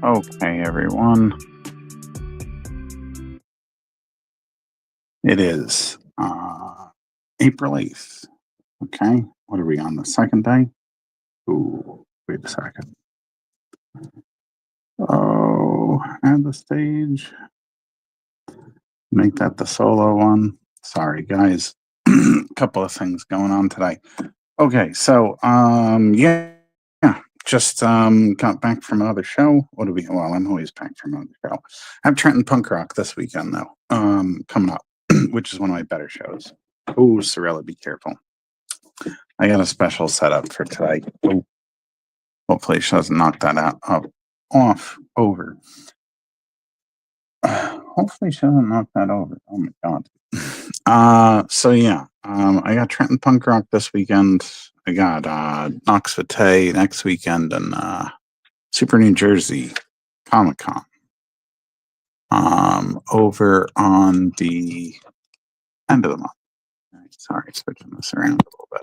Okay, everyone. It is April 8th. Okay. What are we on the second day? Ooh, wait a second. Oh, add the stage. Make that the solo one. Sorry, guys. A couple of things going on today. Okay, so yeah, just got back from another show. What do we well, I'm always back from another show. I have Trenton Punk Rock this weekend though. Coming up, which is one of my better shows. Oh, Sorella, be careful. I got a special setup for today. Oh, hopefully she doesn't knock that off over. Hopefully she doesn't knock that over. Oh my god. So yeah, I got Trenton Punk Rock this weekend. I got Knox Vitae next weekend and Super New Jersey Comic Con. Over on the end of the month. Sorry, switching this around a little bit.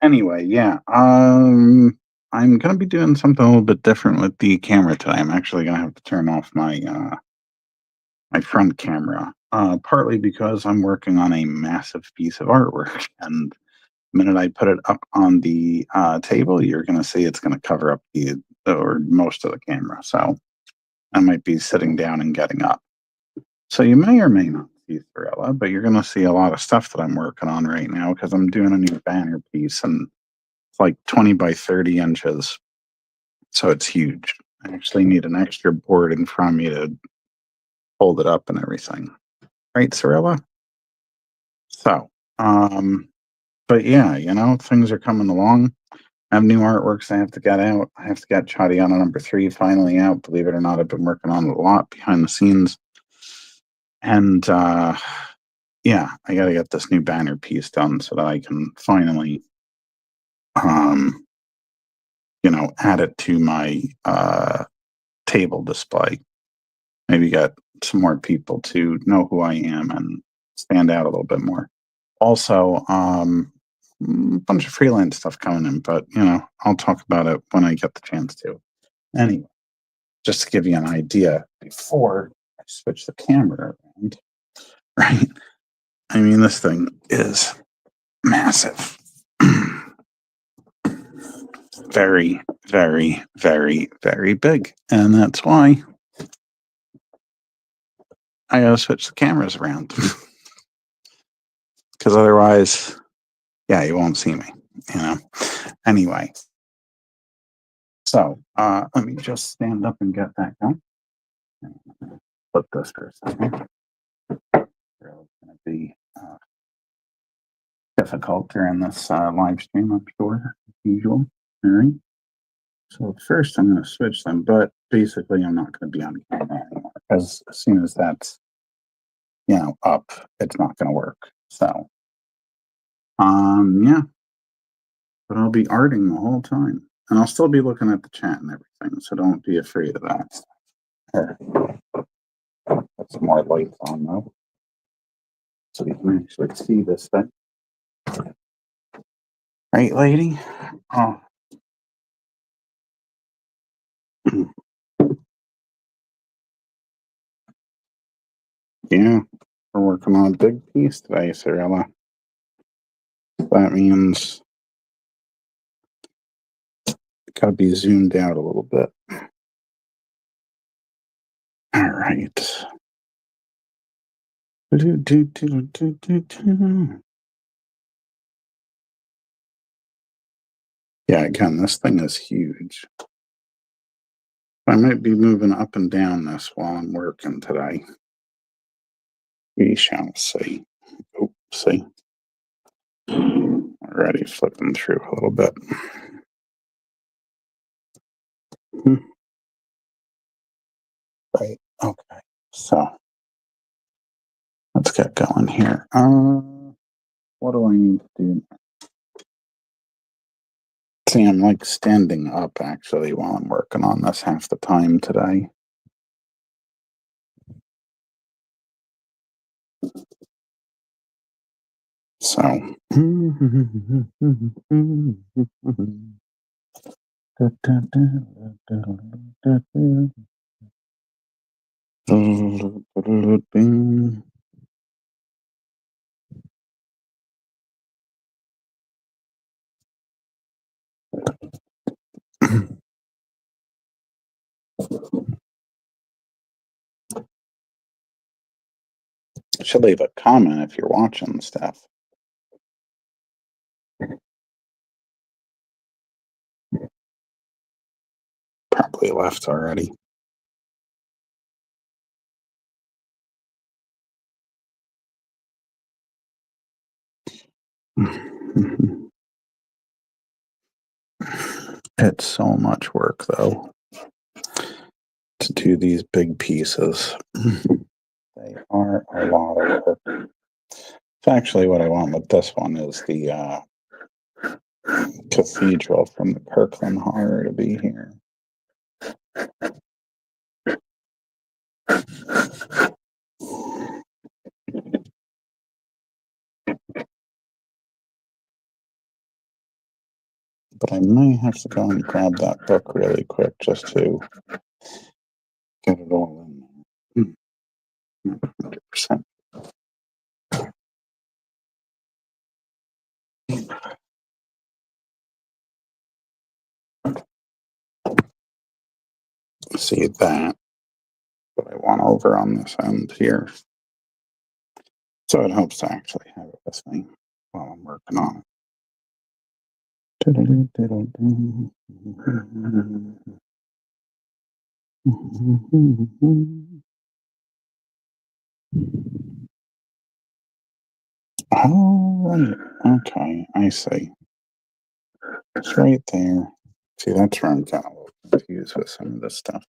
Anyway, yeah. I'm gonna be doing something a little bit different with the camera today. I'm actually gonna have to turn off my my front camera. Partly because I'm working on a massive piece of artwork, and the minute I put it up on the table, you're gonna see it's gonna cover up the or most of the camera. So I might be sitting down and getting up. So you may or may not see Thrilla, but you're gonna see a lot of stuff that I'm working on right now because I'm doing a new banner piece and it's like 20 by 30 inches. So it's huge. I actually need an extra board in front of me to hold it up and everything. Right, Cirilla? So, but yeah, things are coming along. I have new artworks I have to get out. I have to get Chadiana number 3 finally out. Believe it or not, I've been working on it a lot behind the scenes. And yeah, I gotta get this new banner piece done so that I can finally add it to my table display. Maybe get some more people to know who I am and stand out a little bit more. Also, a bunch of freelance stuff coming in, but I'll talk about it when I get the chance to. Anyway, just to give you an idea, before I switch the camera around, right? I mean, this thing is massive. Very, very, very, very big. And that's why I gotta switch the cameras around. Because otherwise, yeah, you won't see me, Anyway. So let me just stand up and get that going. Put this for a second. Really gonna be difficult during this live stream, I'm sure, as usual. All right. So first I'm going to switch them, but basically I'm not going to be on camera anymore because as soon as that's, up, it's not going to work. So, yeah, but I'll be arting the whole time and I'll still be looking at the chat and everything. So don't be afraid of that. Here, put some more lights on though. So you can actually see this thing. Right, lady? Oh. Yeah, we're working on a big piece today, Sarella. That means it gotta be zoomed out a little bit. All right. Yeah, again, this thing is huge. I might be moving up and down this while I'm working today. We shall see. Oh, see. Already flipping through a little bit. Right. Okay. So let's get going here. What do I need to do? See, I'm like standing up actually while I'm working on this half the time today. So Should leave a comment if you're watching stuff. Probably left already. It's so much work, though, to do these big pieces. They are a lot of work. So actually, what I want with this one is the cathedral from the Kirkland Horror to be here. But I may have to go and grab that book really quick just to get it all in there. 100%. See that, what I want over on this end here. So it helps to actually have it with me while I'm working on it. All right. Okay, I see. It's right there. See, that's where I'm kind of a little confused with some of this stuff.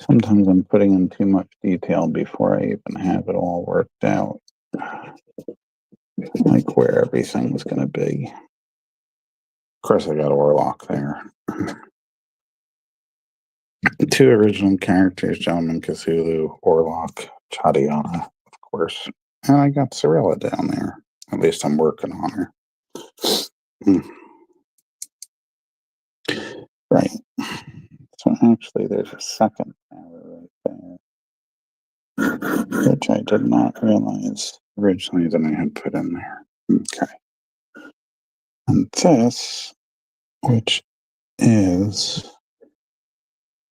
Sometimes I'm putting in too much detail before I even have it all worked out. Like where everything's going to be. Of course, I got Orlok there. The two original characters, Gentleman Cthulhu, Orlok, Chadiana, of course. And I got Cirilla down there. At least I'm working on her. Right. So actually, there's a second tower right there, which I did not realize originally that I had put in there. Okay. And this, which is,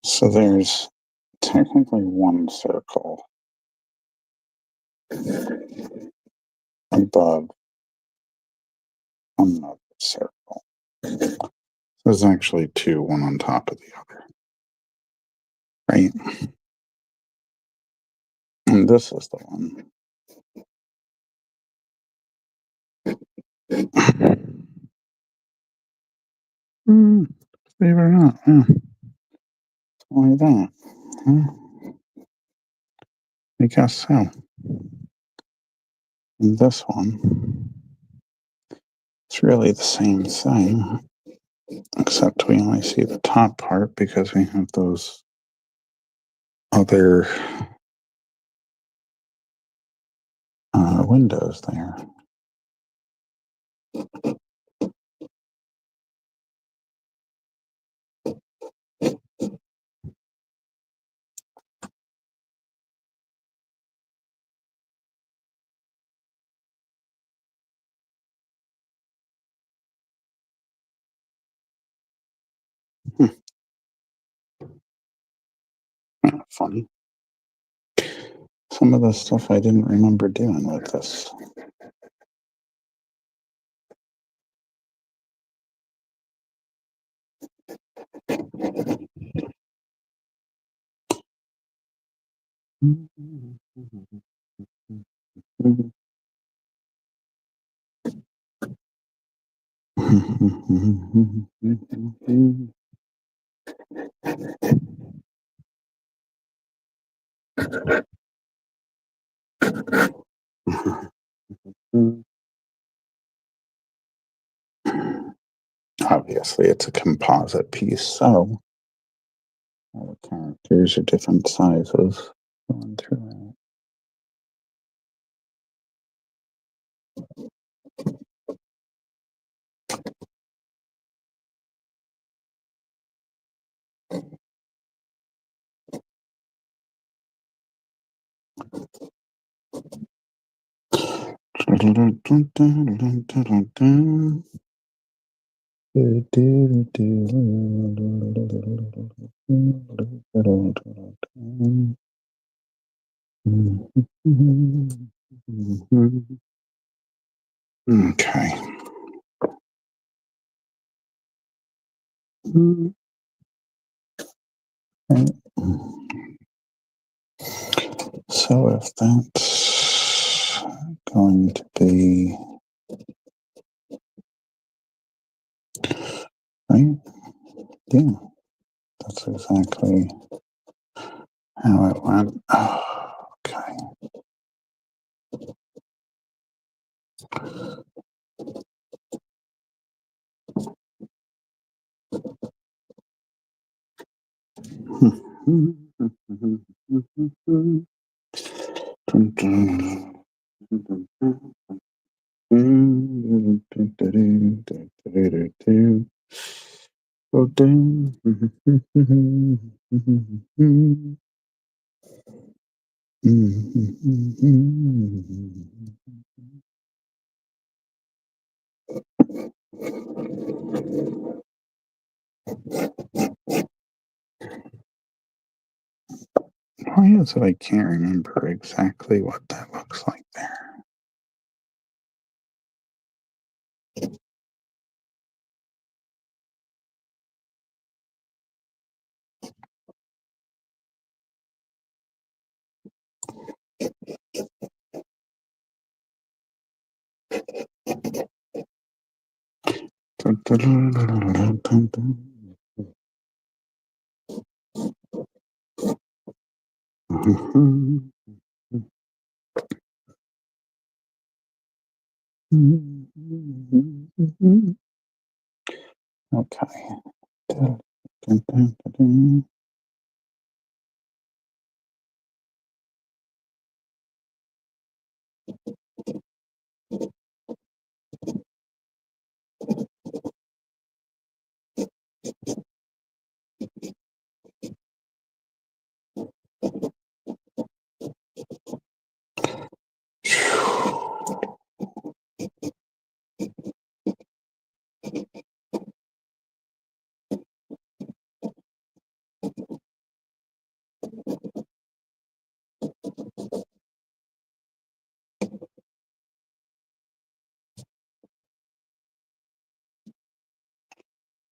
so there's technically one circle above another circle. There's actually two, one on top of the other. Right? And this is the one. Believe it or not. Only that. I guess so. And this one, it's really the same thing, except we only see the top part because we have those other windows there. Funny. Some of the stuff I didn't remember doing with this. Obviously, it's a composite piece, so all the characters are different sizes going through it. Okay. So if that's going to be right, yeah, that's exactly how it went. Okay. Why is it I can't remember exactly what that looks like there? Okay.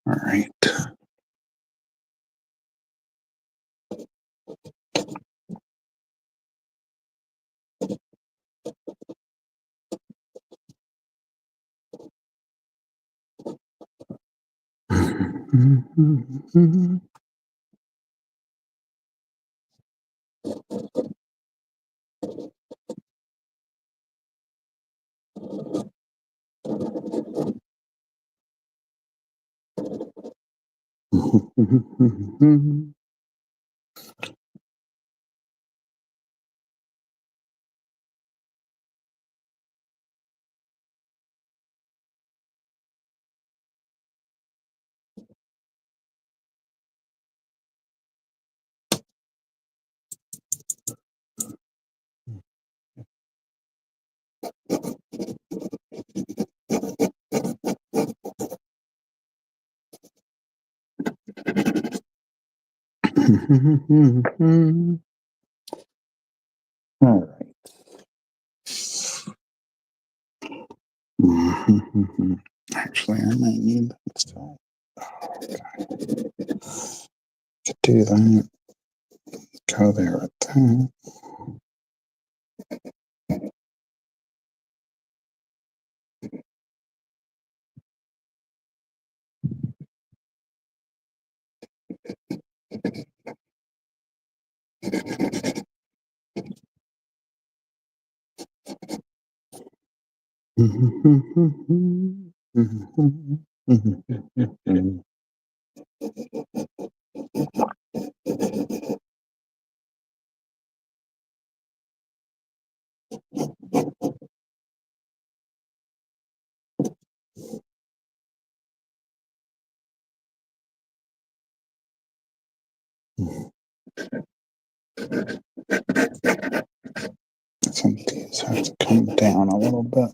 All right. All right. Actually, I might need that still. To do that, go there with that. Some of these have to come down a little bit.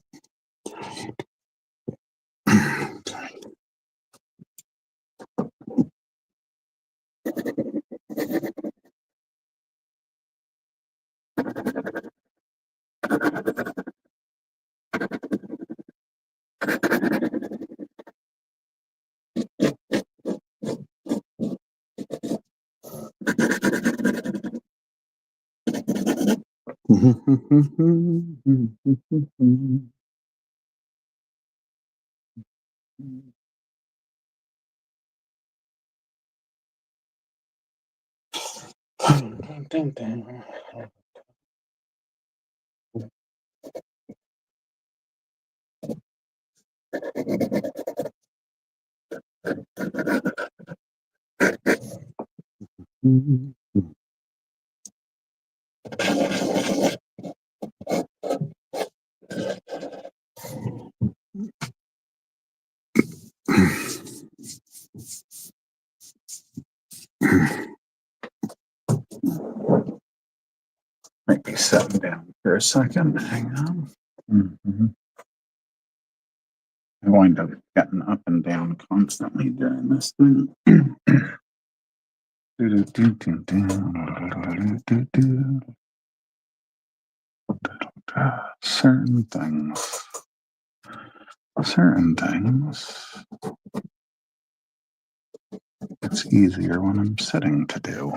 Might be sitting down for a second. Hang on. I wind up getting up and down constantly during this thing. Certain things, it's easier when I'm sitting to do.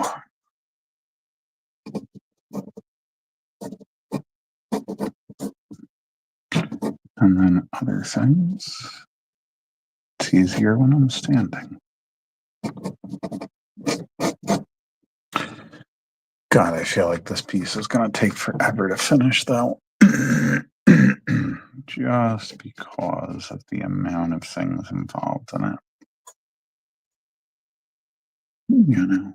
And then other things, it's easier when I'm standing. God, I feel like this piece is going to take forever to finish, though. Just because of the amount of things involved in it. You know.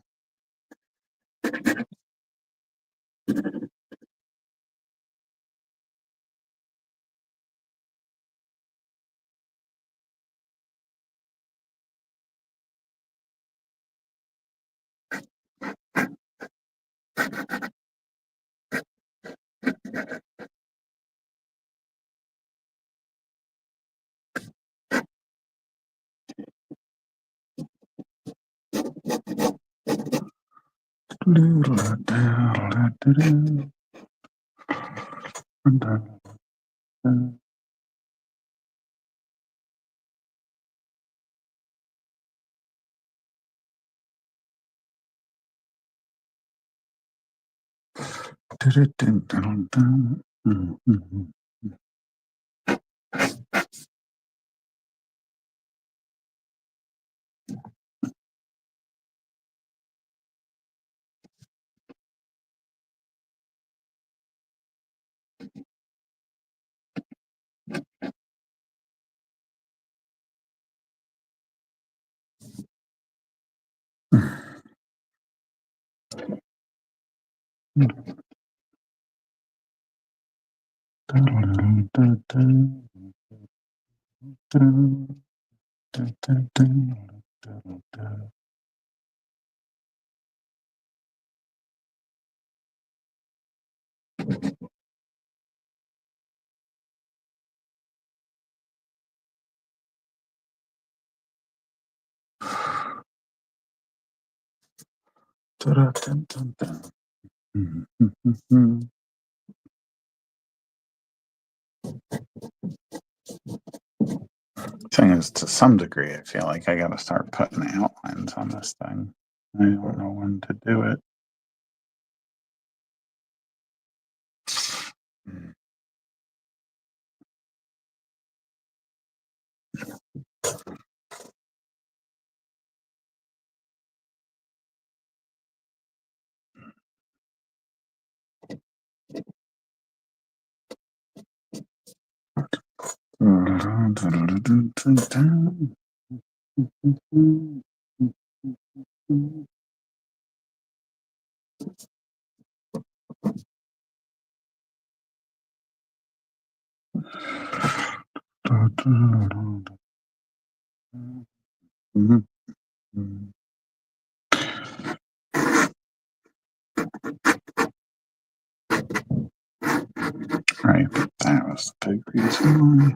Thing is, to some degree, I feel like I got to start putting outlines on this thing. I don't know when to do it. Right. That was the big reason why.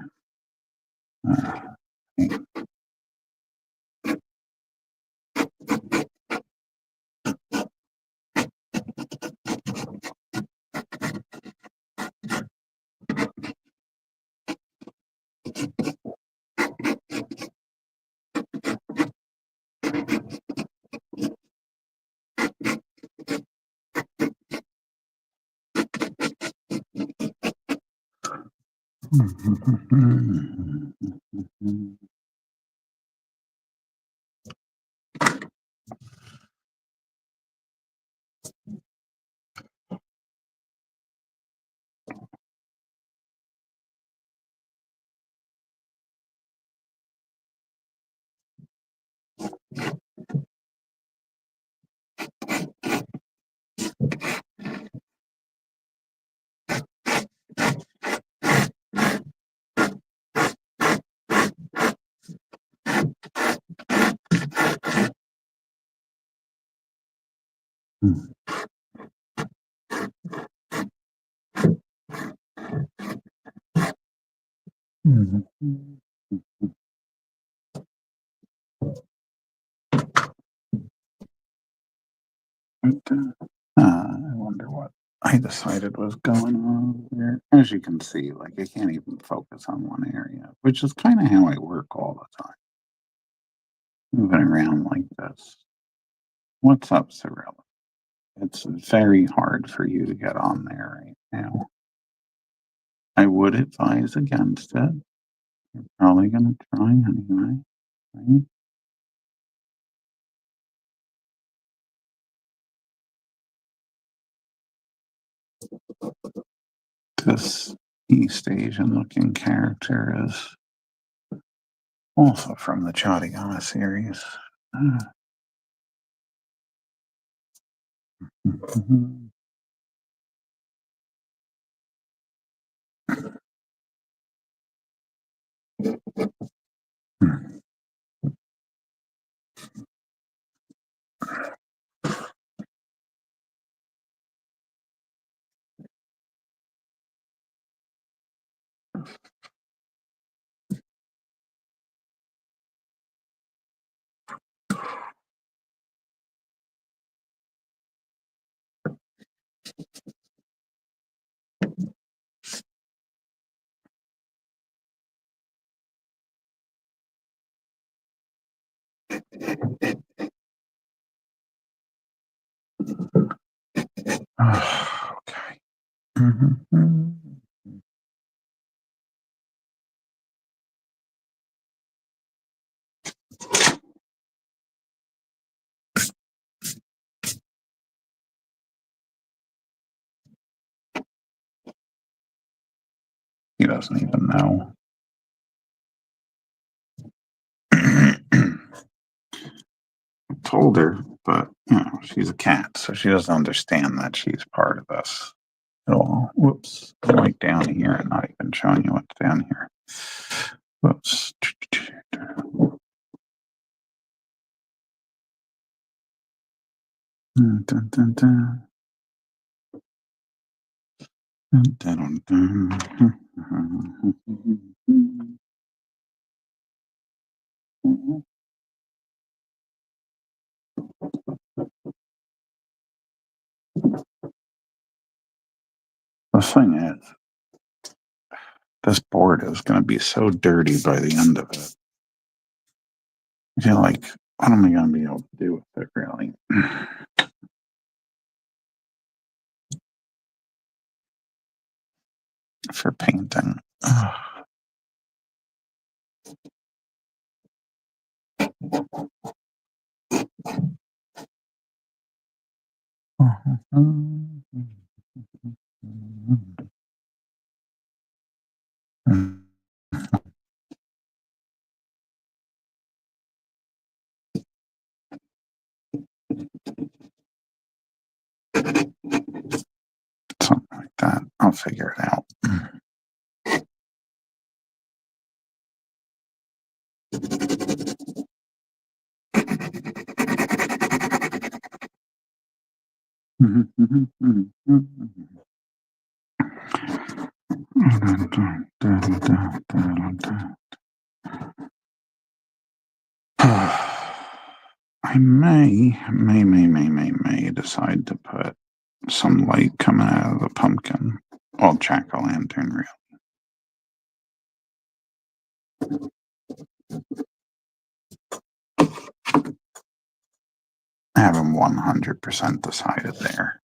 I wonder what I decided was going on there. As you can see, like I can't even focus on one area, which is kind of how I work all the time, moving around like this. What's up, Cyrilla? It's very hard for you to get on there right now. I would advise against it. You're probably going to try anyway, right? This East Asian looking character is also from the Chaudhary series. Okay. He doesn't even know. Told her, but she's a cat, so she doesn't understand that she's part of this at all. Whoops. I'm like down here and not even showing you what's down here. Whoops. Dun, dun, dun. Dun, dun, dun. The thing is, this board is going to be so dirty by the end of it. You're like, what am I going to be able to do with it, really? For painting. Something like that. I'll figure it out. I may decide to put some light coming out of the pumpkin. Well, jack-o'-lantern, really. I haven't 100% decided there.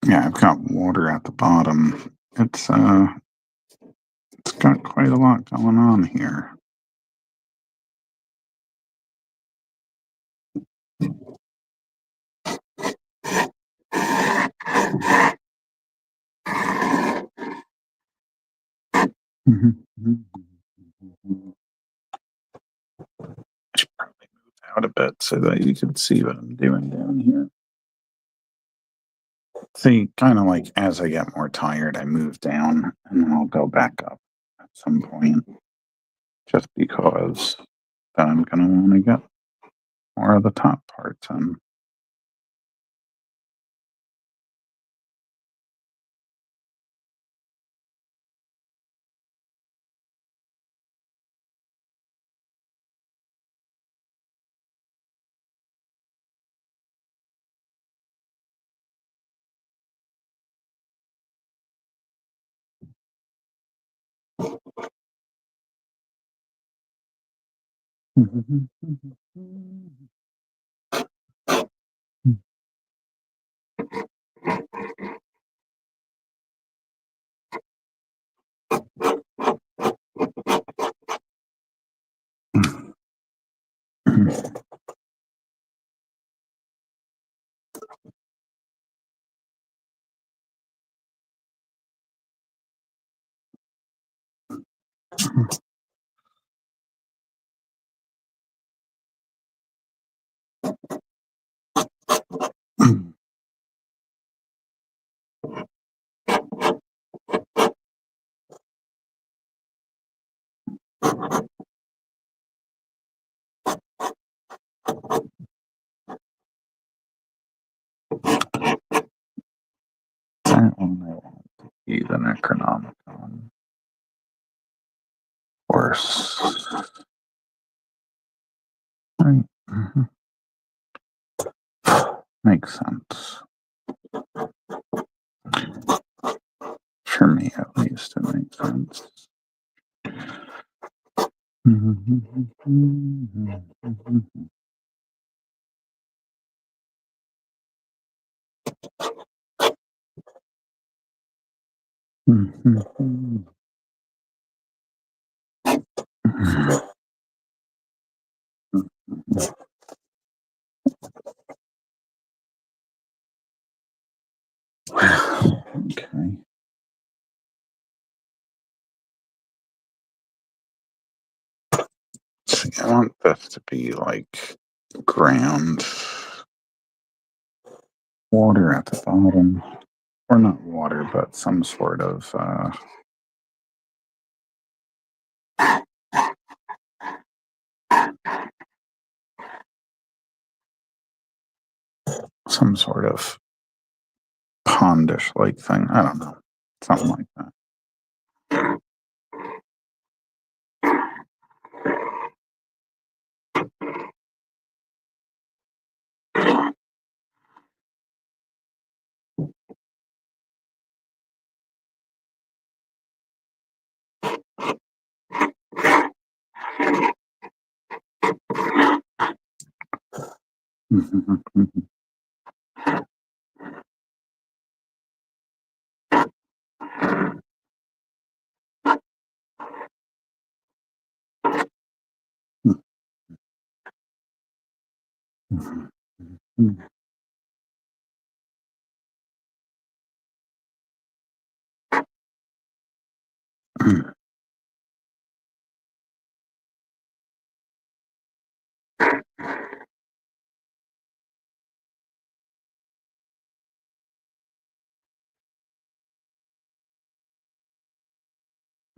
Yeah, I've got water at the bottom. It's got quite a lot going on here. I should probably move out a bit so that you can see what I'm doing down here. See, kind of like as I get more tired, I move down and then I'll go back up at some point. Just because then I'm going to want to get more of the top parts in. That one I want to be the Necronomicon. Of course. Right. Makes sense. For me, at least, it makes sense. Okay. See, I want this to be like ground water at the bottom. Or not water, but some sort of pondish like thing. I don't know. Something like that.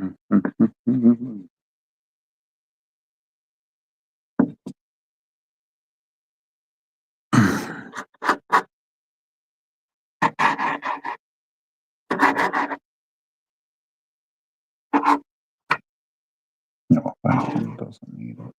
No, that one doesn't need it.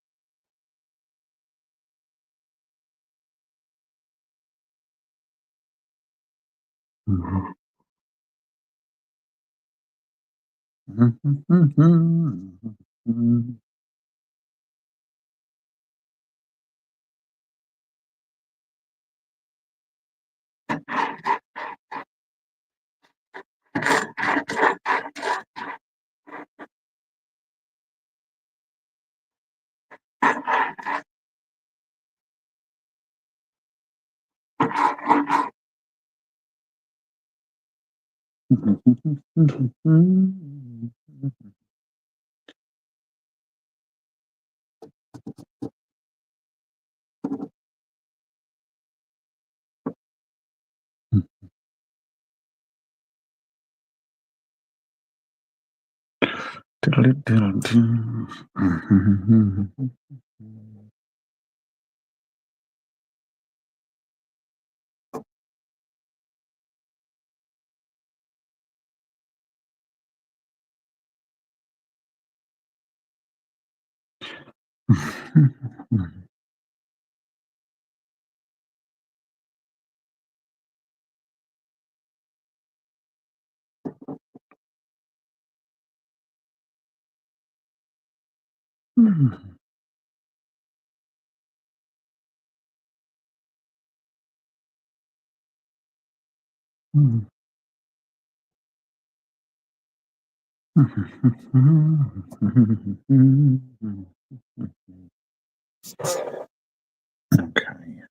Okay.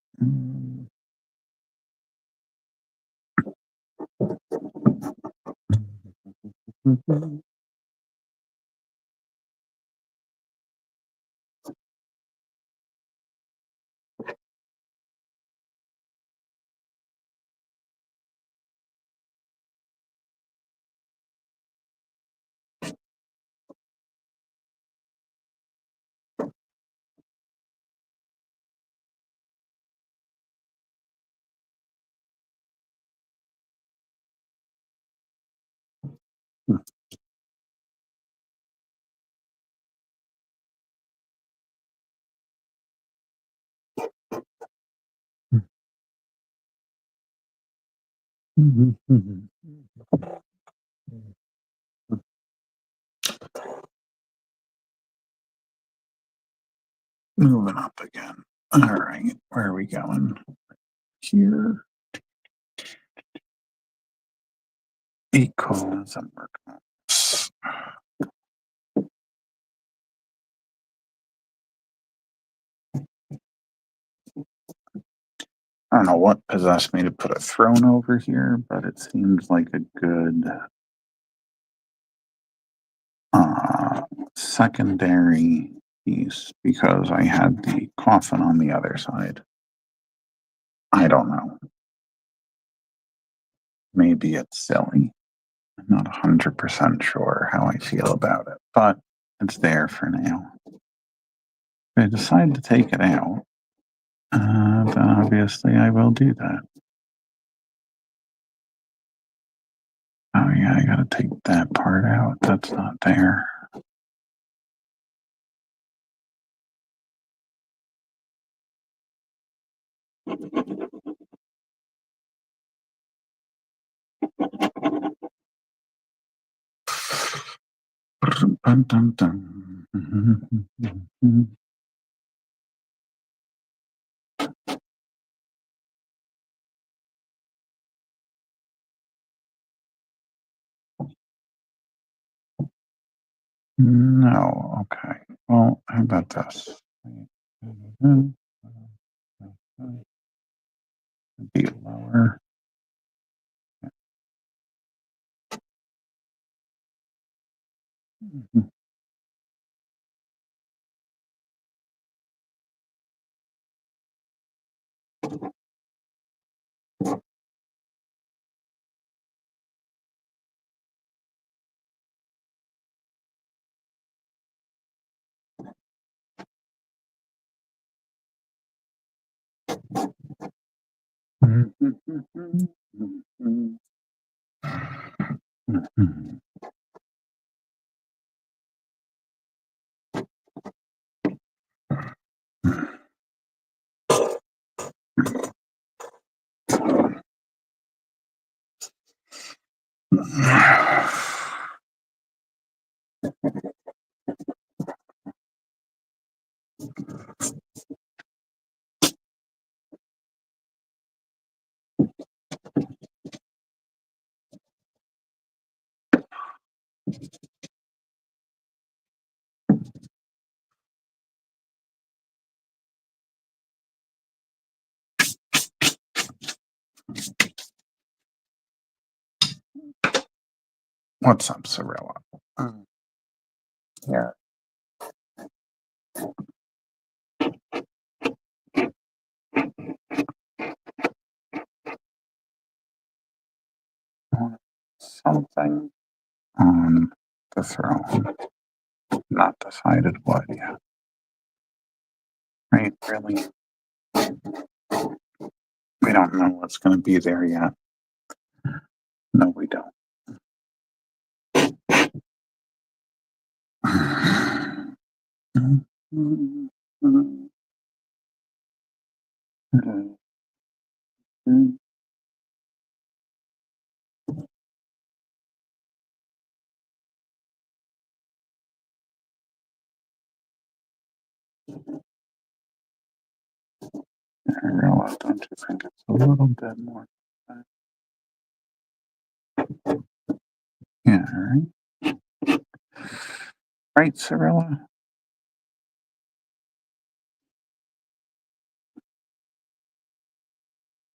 Moving up again. All right, where are we going? Here. Equals and work. I don't know what possessed me to put a throne over here, but it seems like a good secondary piece because I had the coffin on the other side. I don't know. Maybe it's silly. I'm not 100% sure how I feel about it, but it's there for now. If I decide to take it out, then obviously I will do that. Oh yeah, I gotta take that part out. That's not there. No, okay. Well, how about this? Be lower. What's up, Cirilla? Yeah. Something on the throne. Not decided what yet. Right? Really? We don't know what's going to be there yet. No, we don't. Cirilla, don't you think it's a little bit more? Yeah, right? Right, Cirilla?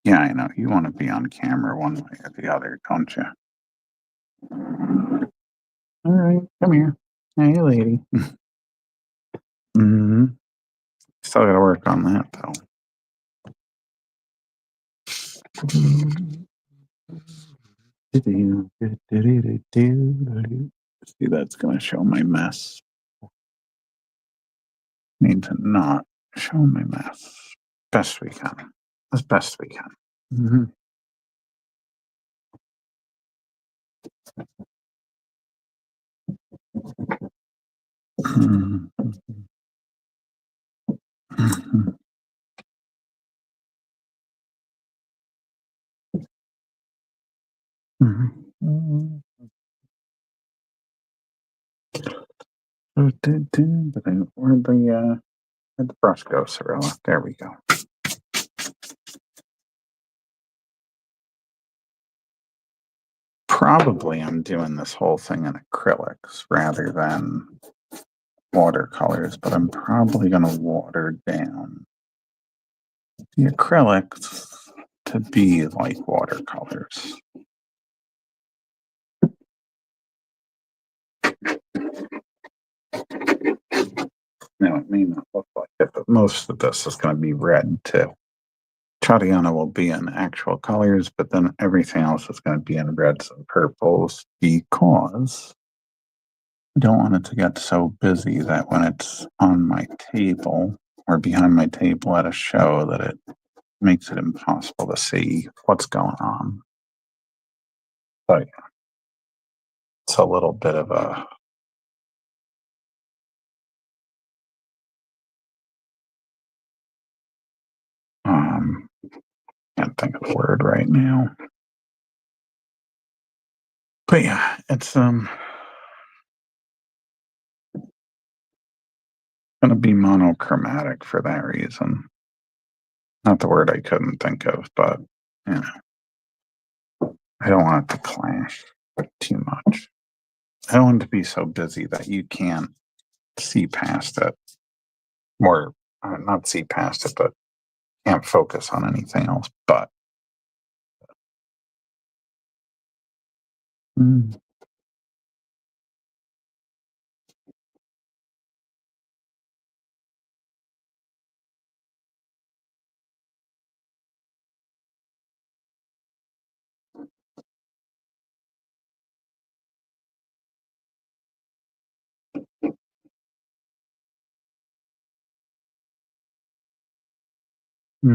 Yeah, I know. You want to be on camera one way or the other, don't you? All right, come here. Hey, lady. Hmm. Still got to work on that, though. See, that's going to show my mess. Need to not show my mess. Best we can. As best we can. Mm-hmm. Where'd the brush go, Cirilla? There we go. Probably I'm doing this whole thing in acrylics rather than watercolors, but I'm probably going to water down the acrylics to be like watercolors. Now, it may not look like it, but most of this is going to be red too. Chadiana will be in actual colors, but then everything else is going to be in reds and purples because I don't want it to get so busy that when it's on my table or behind my table at a show that it makes it impossible to see what's going on. But yeah, it's a little bit of a can't think of the word right now. But yeah, it's gonna be monochromatic for that reason. Not the word I couldn't think of, but you know, I don't want it to clash too much. I don't want it to be so busy that you can't see past it, or not see past it, but can't focus on anything else. But mm, Oh,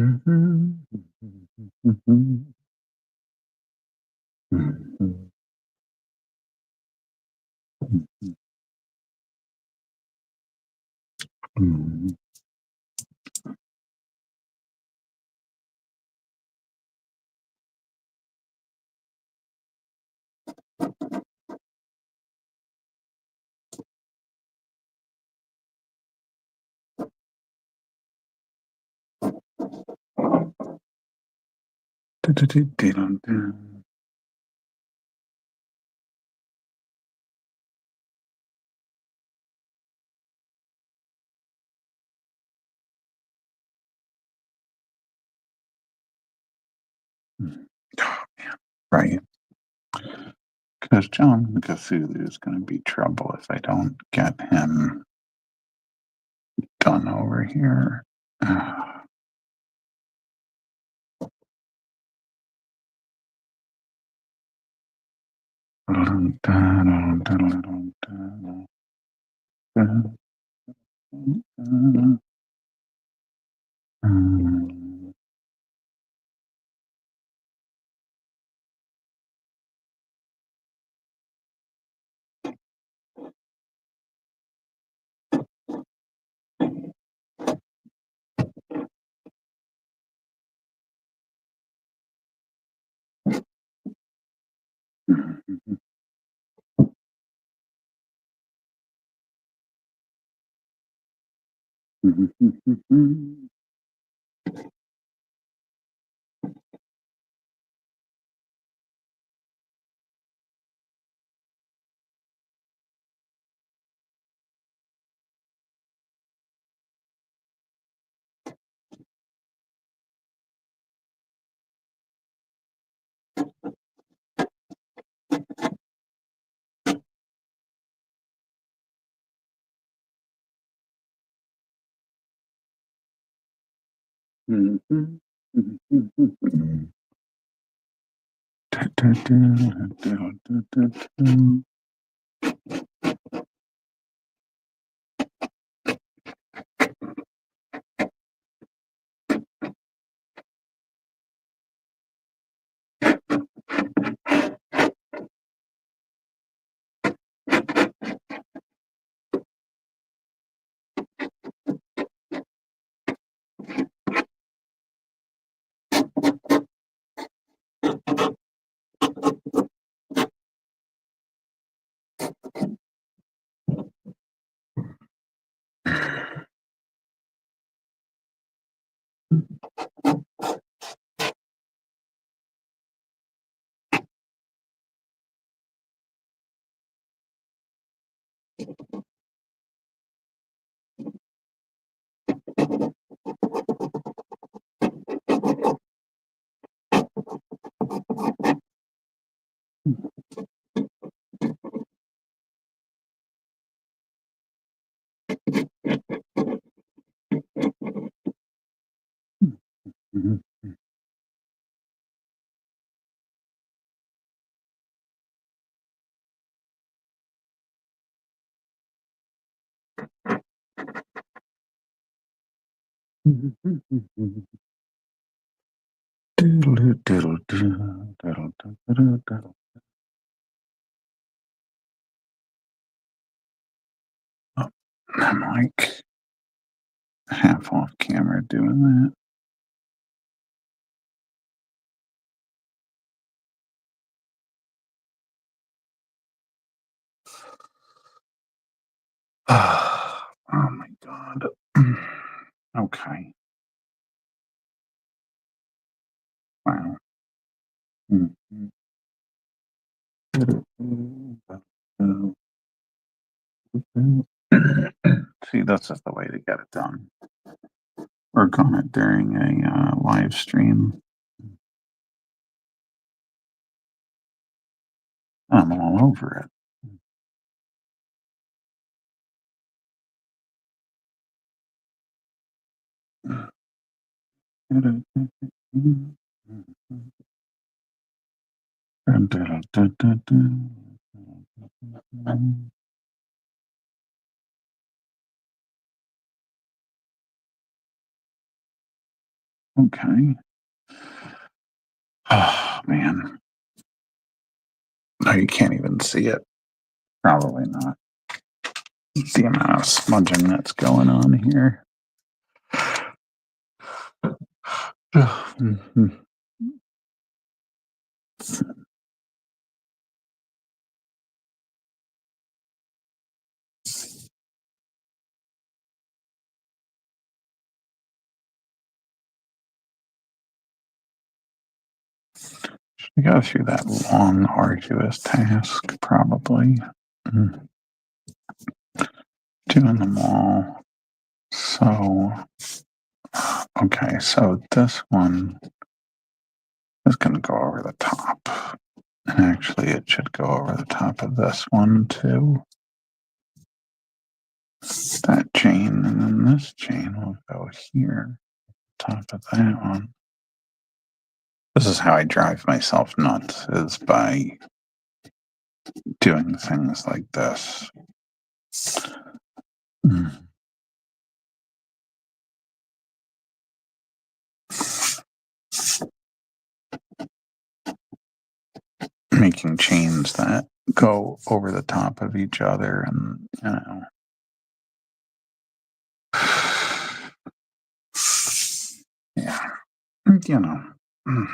man. Right. Because John Cthulhu is going to be trouble if I don't get him done over here. Oh, I'm like half off camera doing that. Oh my god. Okay. Wow. See, this is the way to get it done. Work on it during a live stream. I'm all over it. Okay. Oh, man. No, you can't even see it. Probably not. The amount of smudging that's going on here. Mhm. We go through that long, arduous task, probably. Mm. Doing them all. So, okay, so this one is going to go over the top. And actually, it should go over the top of this one, too. That chain, and then this chain will go here, top of that one. This is how I drive myself nuts, is by doing things like this. Mm. Making chains that go over the top of each other, and yeah, you know. Mm.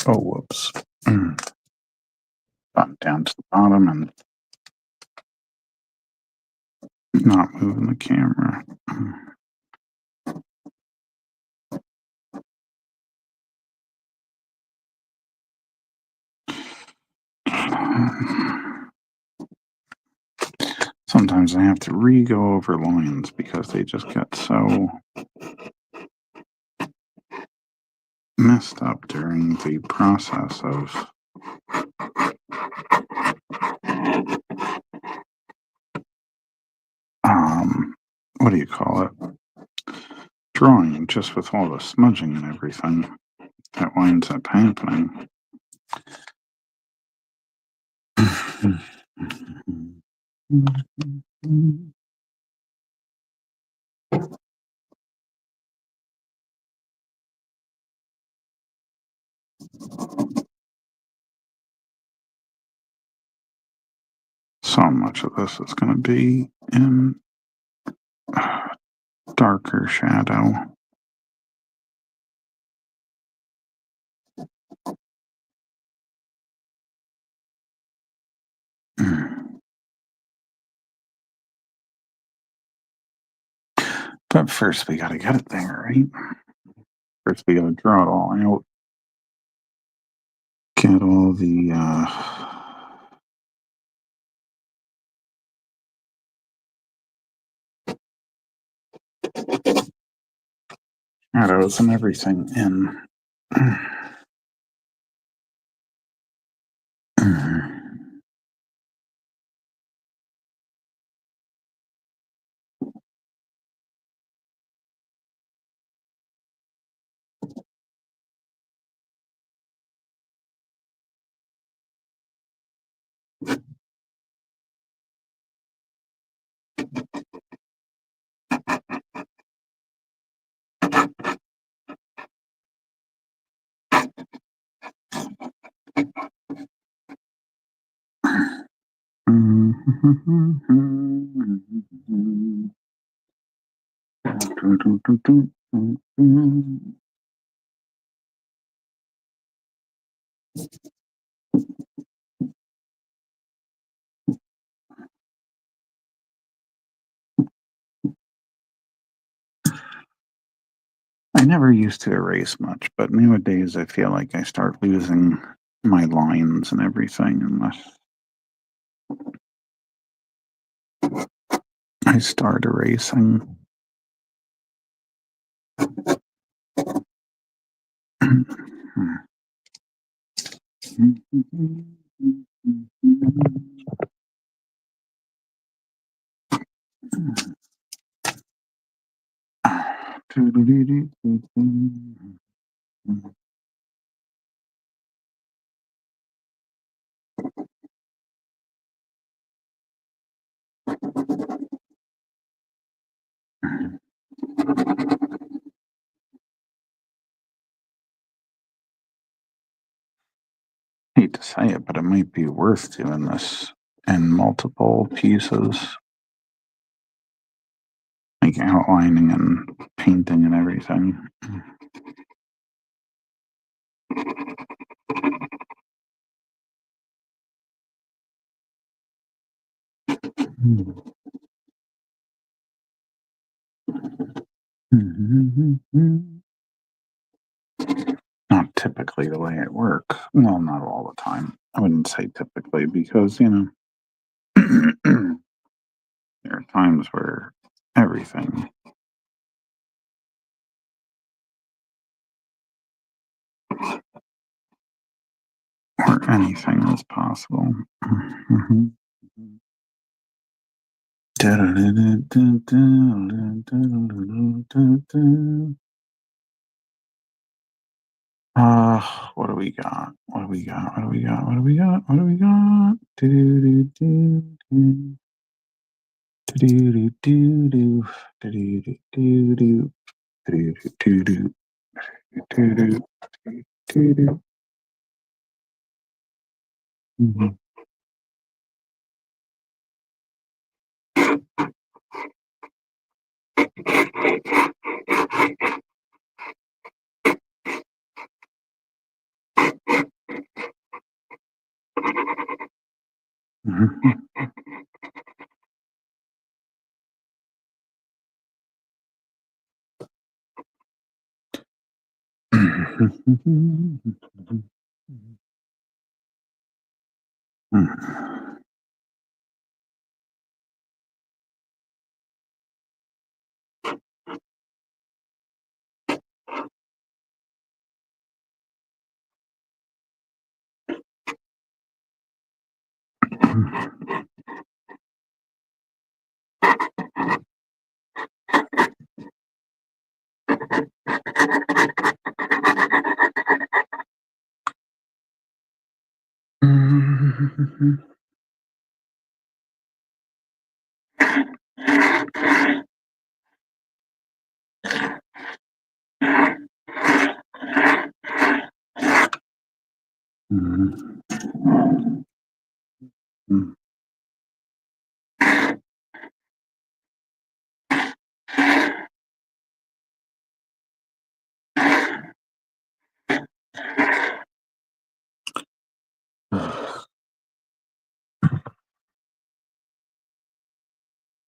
Oh, whoops. Button down to the bottom and not moving the camera. Sometimes I have to re-go over lines because they just get so messed up during the process of what do you call it? Drawing, just with all the smudging and everything that winds up happening. So much of this is going to be in darker shadow. But first, we got to get it there, right? First, we got to draw it all out. Get all the shadows and everything in. I never used to erase much, but nowadays I feel like I start losing my lines and everything unless I start erasing. Hate to say it, but it might be worth doing this in multiple pieces, like outlining and painting and everything. Not typically the way it works. Well, not all the time. I wouldn't say typically because, there are times where everything or anything is possible. What do we got? What do we got? What do we got? What do we got? What do we got? Do do do do do do do do do do do do do do do do do. Mhm.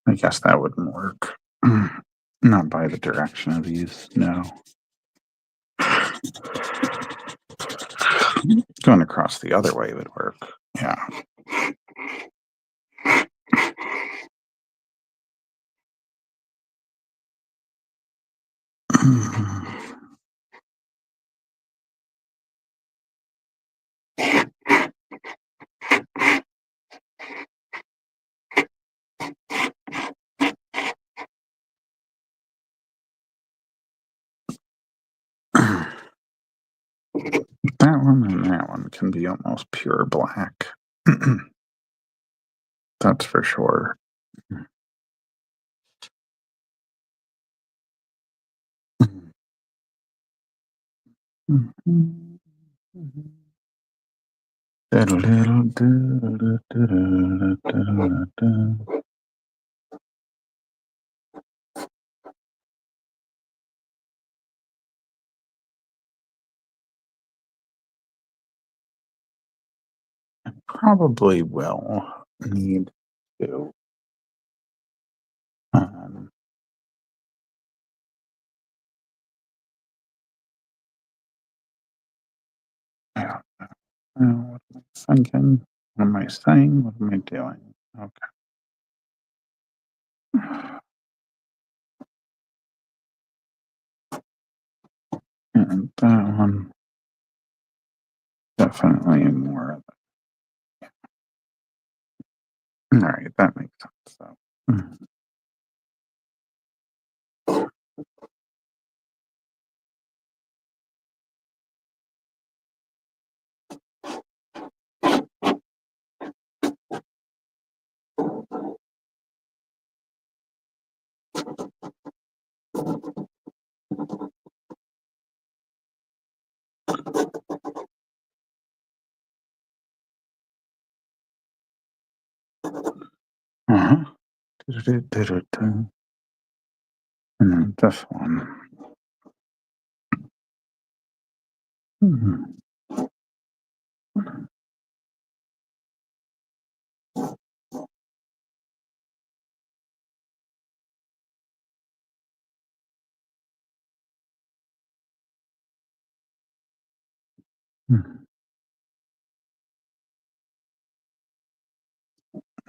I guess that wouldn't work. Not by the direction of these, no. Going across the other way would work. Yeah. That one and that one can be almost pure black. That's for sure. Probably will need to. I don't know. What am I thinking? What am I saying? What am I doing? Okay. And that one definitely more. All right, that makes sense. So. Uh-huh. And then this one.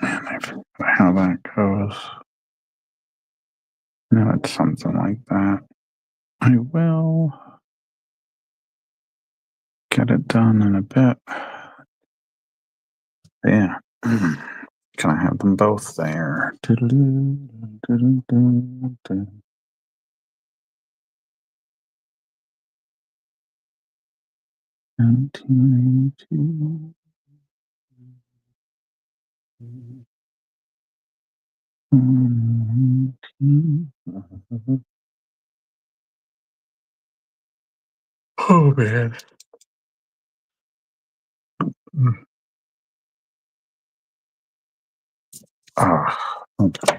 And I forget how that goes. No, it's something like that. I will get it done in a bit. Yeah. Can I have them both there? Oh man. Okay.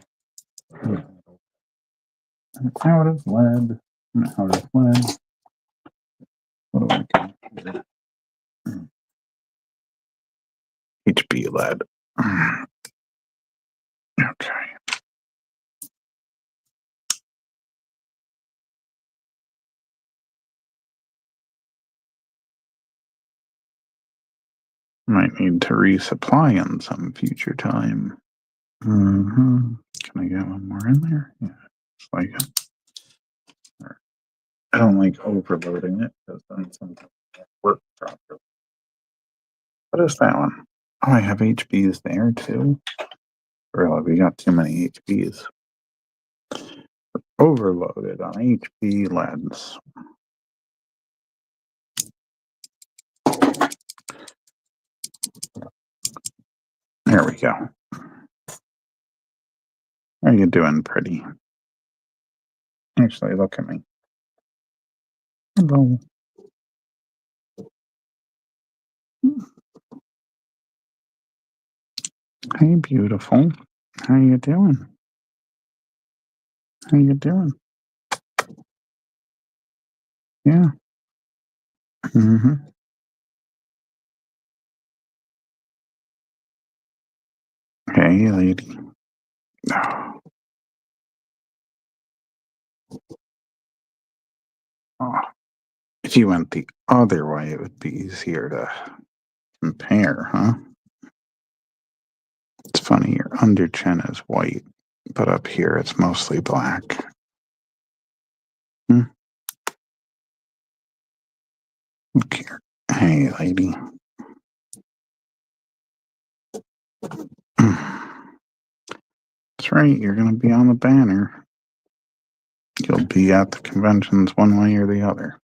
Out of lead. Out of lead. What do I got here? HB lead. Okay. Might need to resupply in some future time. Can I get one more in there? Yeah, just like it. I don't like overloading it because then sometimes it won't work properly. What is that one? Oh, I have HBs there too. Really, we got too many HBs. Overloaded on HB lens. There we go. How are you doing, pretty? Actually, look at me. Hello. Hey, beautiful. How you doing? How you doing? Yeah. Hey, lady. Oh, if you went the other way, it would be easier to compare, huh? It's funny, your under chin is white, but up here it's mostly black. Look here. Hey, lady. That's right, you're going to be on the banner. You'll be at the conventions one way or the other.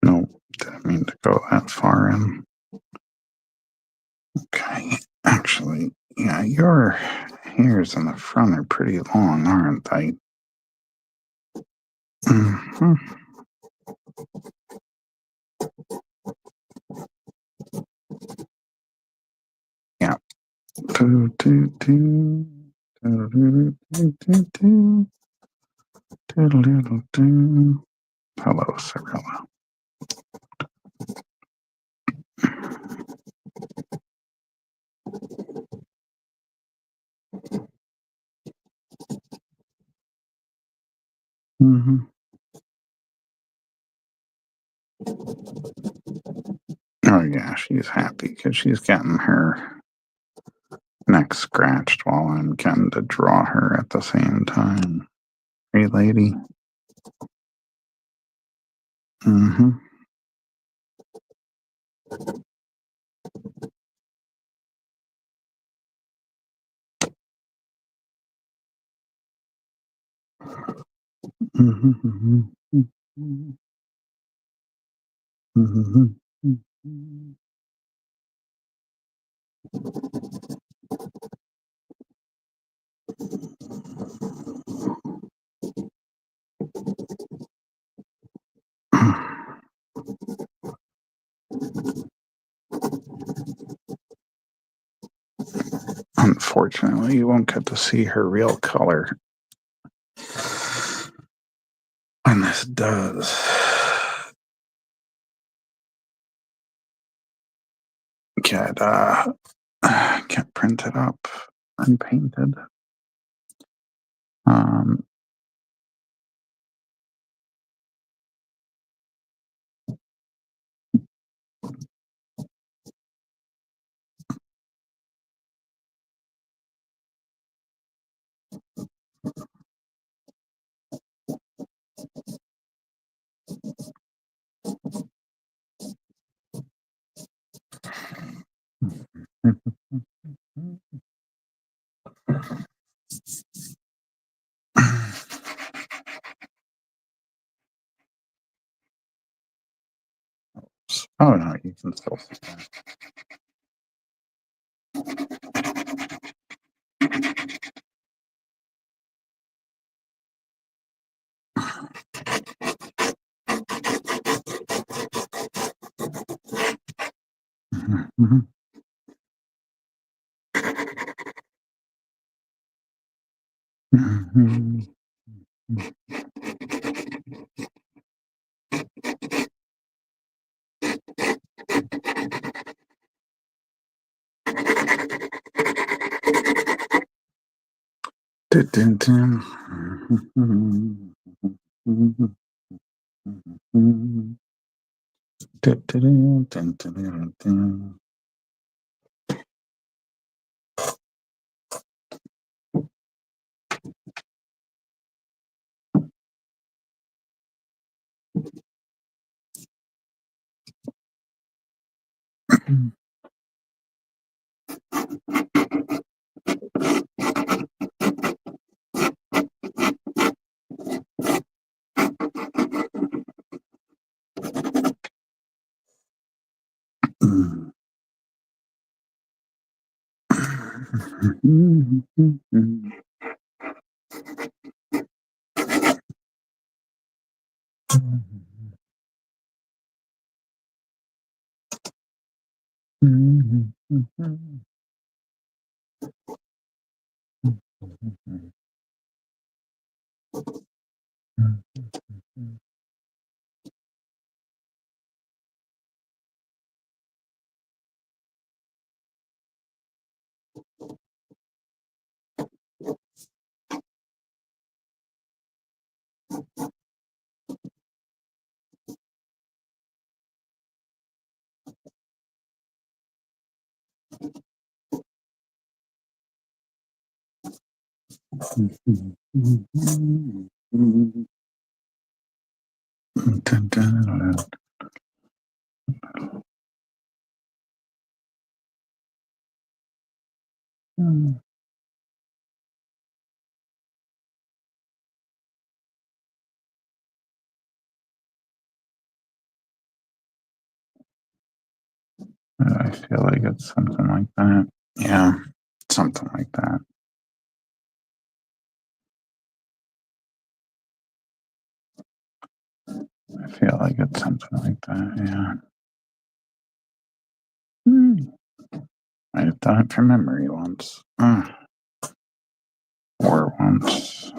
No, didn't mean to go that far in. Okay, actually, yeah, your hairs in the front are pretty long, aren't they? Yeah. Hello, Cirilla. Oh yeah, she's happy because she's getting her neck scratched while I'm getting to draw her at the same time. Hey, lady. Unfortunately, you won't get to see her real color when this does get printed up and painted. Oh no, you can still see that. Mhm. Mhm. Dun, dun, dun. Dun, dun, dun, dun, dun, dun. Dun, dun, dun. I feel like it's something like that. Yeah, something like that. I feel like it's something like that. Yeah. I've done it from memory once. Or once.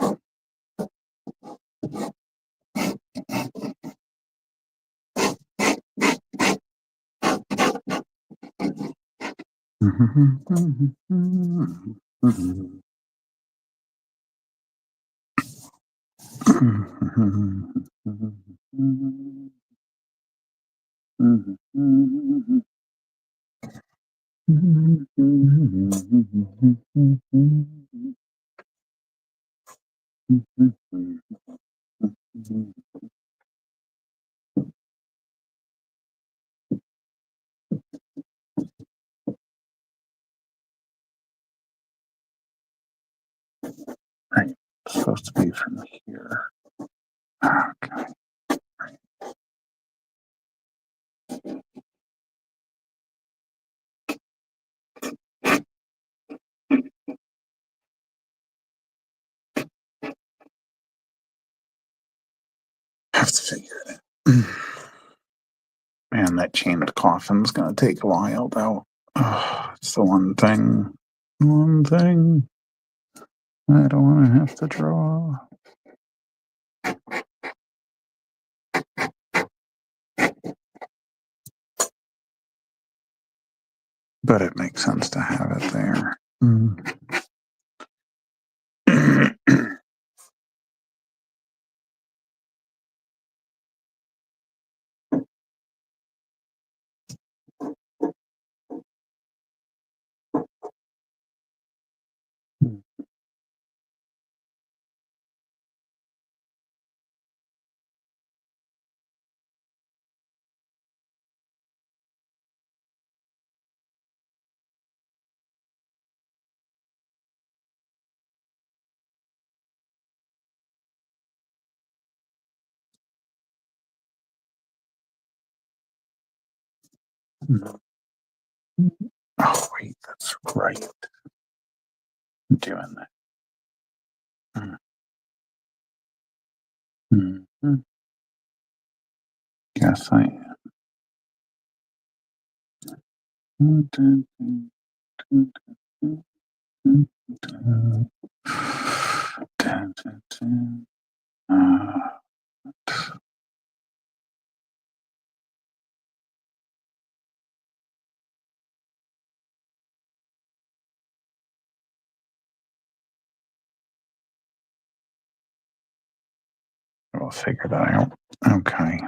Right. It's supposed to be from here. Okay. Have to figure it out. Man, that chained coffin's gonna take a while though. It's the one thing. One thing I don't want to have to draw. But it makes sense to have it there. Oh wait, that's right. I'm doing that. Mm-hmm. Yes, I am. We'll figure that out. Okay.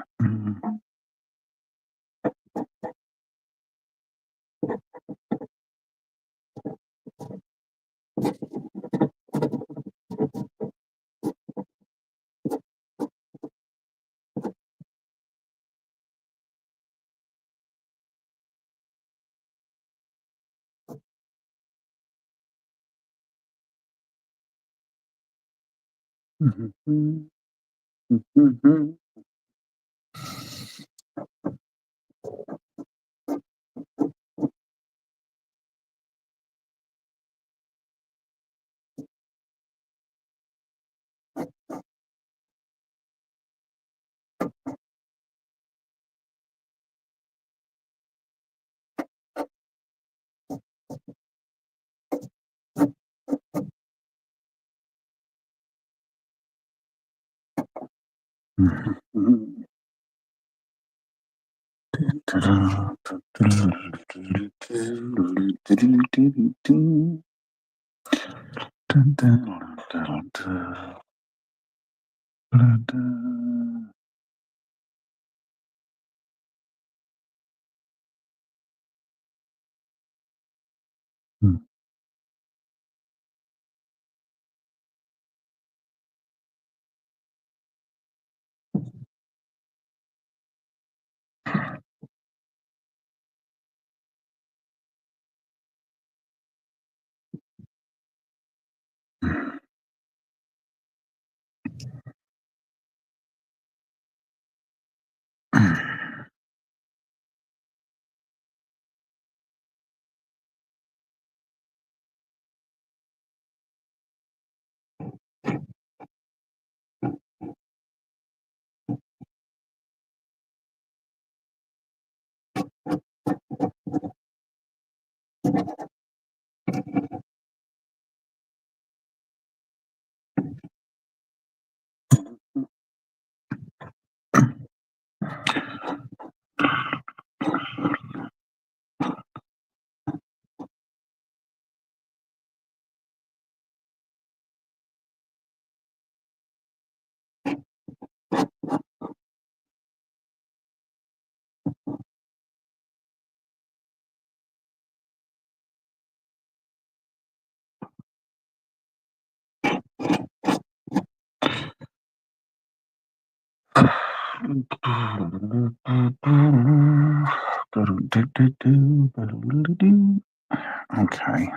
Okay.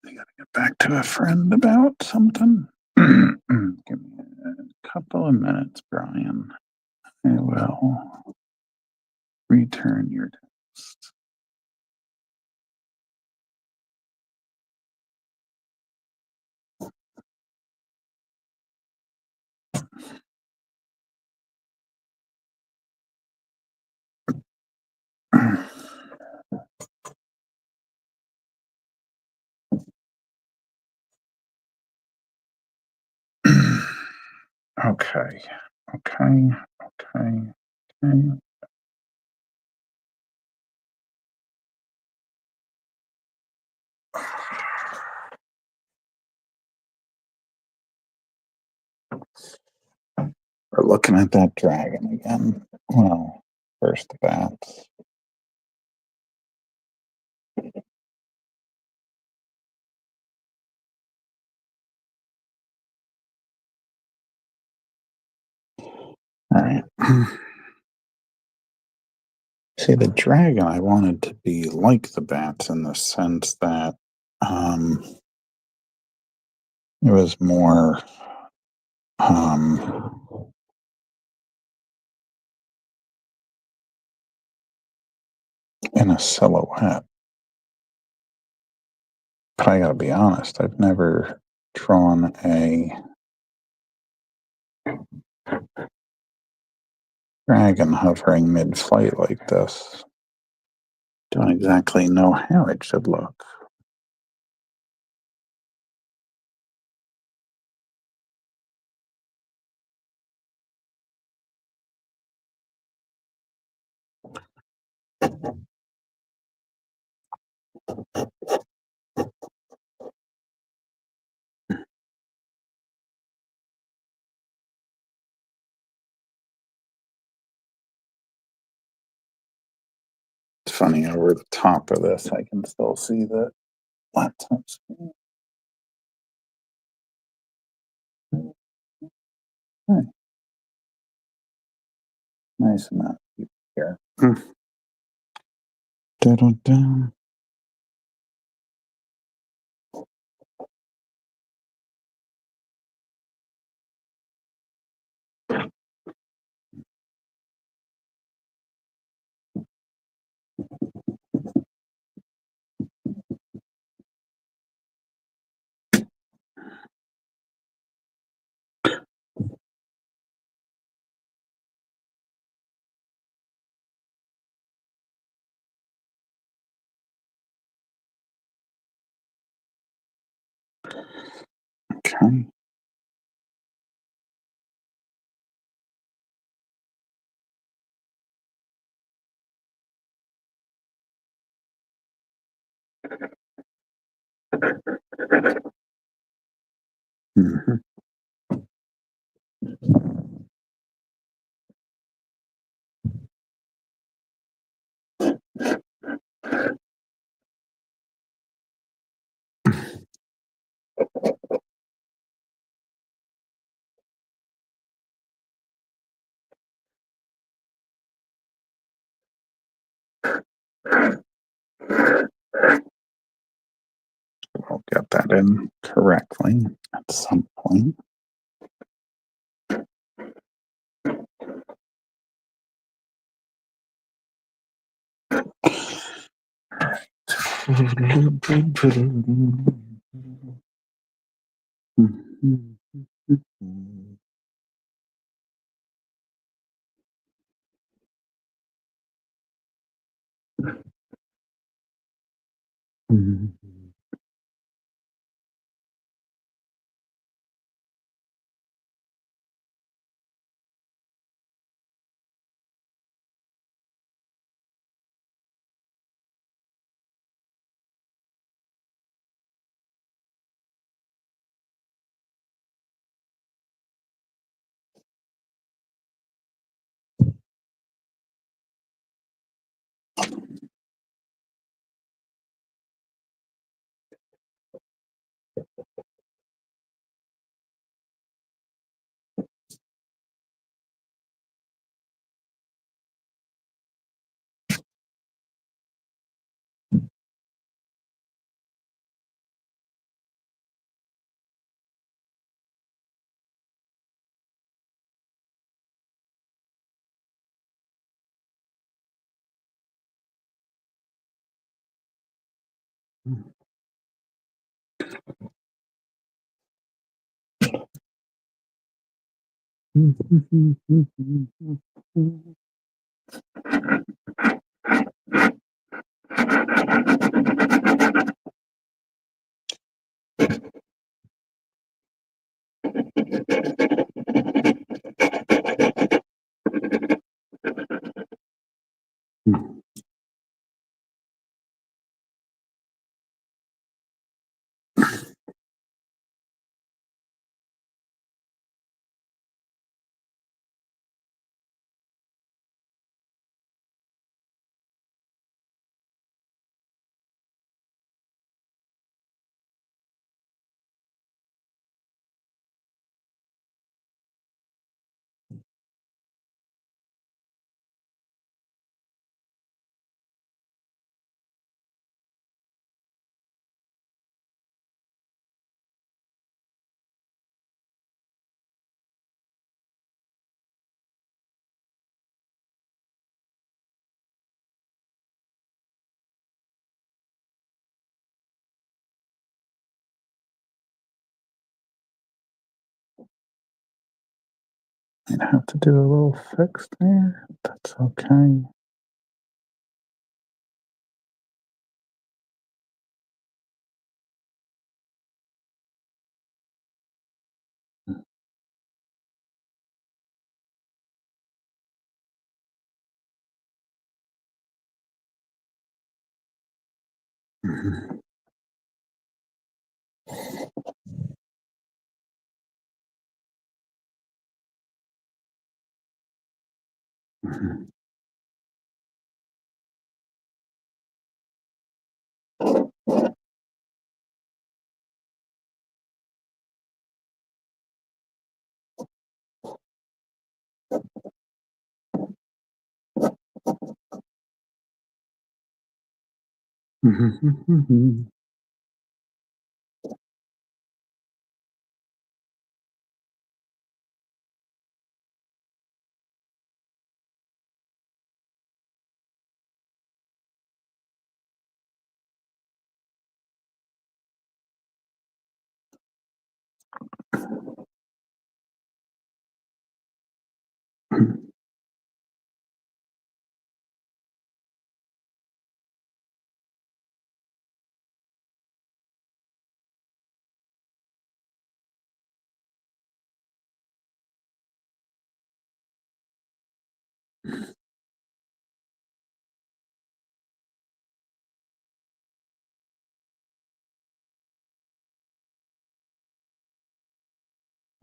I gotta get back to a friend about something. Give me a couple of minutes, Brian. I will return your text. Okay. Okay. Okay. Okay. We're looking at that dragon again. Well, first the bats. All right. See, the dragon I wanted to be like the bats in the sense that um, it was more in a silhouette. But I gotta be honest, I've never drawn a dragon hovering mid-flight like this. Don't exactly know how it should look. It's funny, over the top of this, I can still see the laptop screen. Hmm, nice amount of people here. Dun-dun-dun. Okay. Mhm. I'll get that in correctly at some point. Might have to do a little fix there. That's okay. Mhm.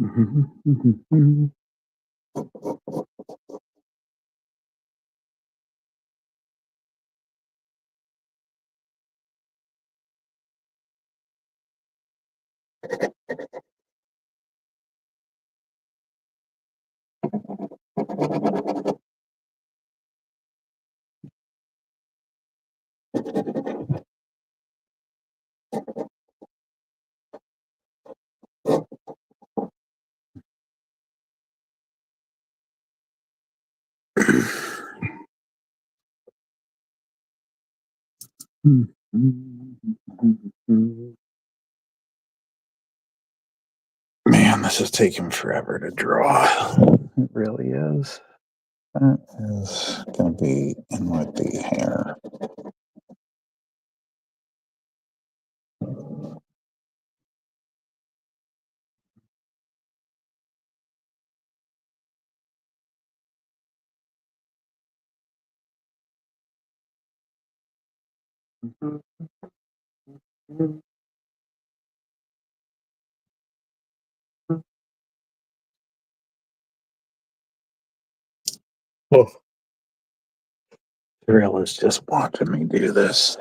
Mhm. Mhm. Mhm. Man, this is taking forever to draw. It really is. That is going to be in with the hair. Oh, Thrill is just watching me do this.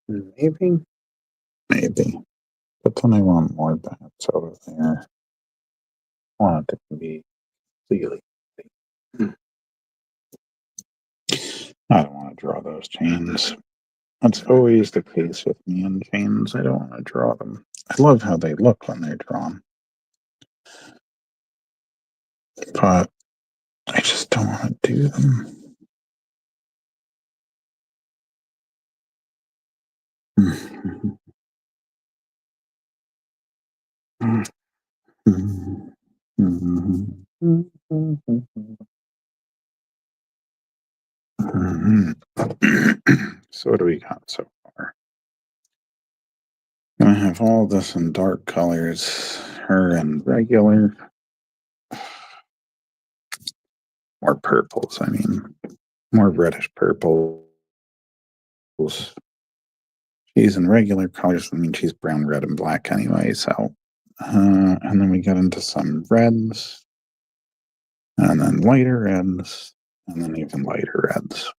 Maybe, maybe. But then I want more bats over there. I want it to be completely. I don't want to draw those chains. That's always the case with me and chains. I don't want to draw them. I love how they look when they're drawn, but I just don't want to do them. So what do we got so far? I have all this in dark colors, her in regular, more purples. I mean, more reddish purples. She's in regular colors. I mean, she's brown, red, and black anyway. So, and then we get into some reds, and then lighter reds, and then even lighter reds.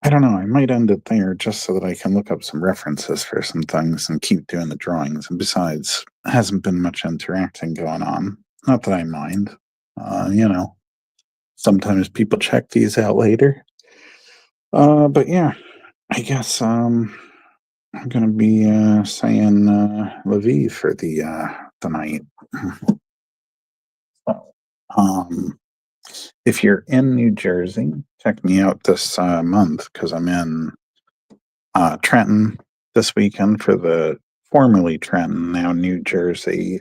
I don't know. I might end it there just so that I can look up some references for some things and keep doing the drawings. And besides, hasn't been much interacting going on. Not that I mind. You know, sometimes people check these out later. But yeah, I guess I'm gonna be saying Lviv for the night. So, if you're in New Jersey, check me out this month because I'm in Trenton this weekend for the formerly Trenton, now New Jersey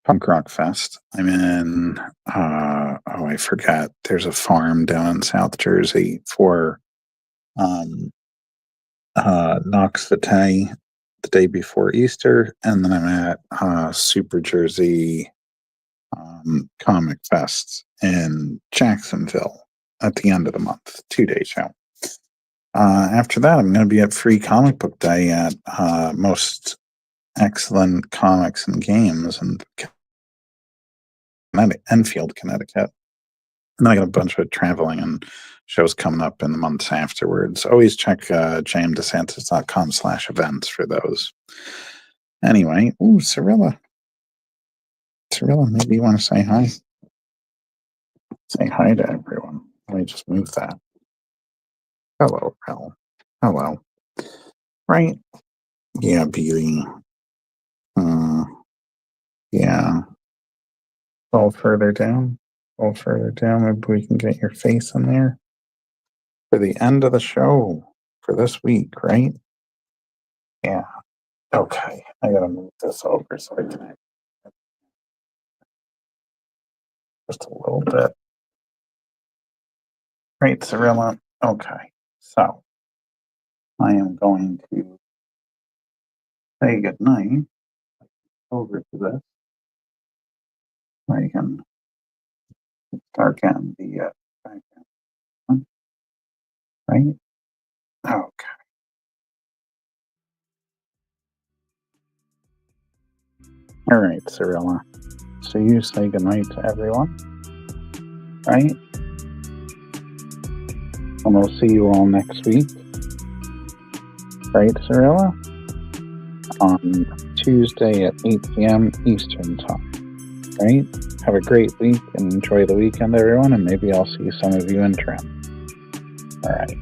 Punk Rock Fest. I'm in I forgot. There's a farm down in South Jersey for um Knox the the day before Easter, and then I'm at Super Jersey Comic Fest in Jacksonville at the end of the month, 2 day show. After that, I'm going to be at Free Comic Book Day at Most Excellent Comics and Games in Enfield, Connecticut. And then I got a bunch of traveling and shows coming up in the months afterwards. Always check jmdesantis.com/events for those. Anyway, ooh, Cirilla. Cirilla, maybe you want to say hi? Say hi to everyone. Let me just move that. Hello, Rel. Hello. Right? Yeah, Beauty. Uh, yeah. All further down. All further down. Maybe we can get your face in there for the end of the show for this week, right? Yeah. Okay. I gotta move this over so I can just a little bit. Right, Cirilla. Okay. So I am going to say goodnight over to this. I can start getting the background one, right? Okay. All right, Cirilla. So you say goodnight to everyone, right? And we'll see you all next week, right, Cirilla? On Tuesday at 8 p.m. Eastern Time, right? Have a great week and enjoy the weekend, everyone, and maybe I'll see some of you in Trent. All right.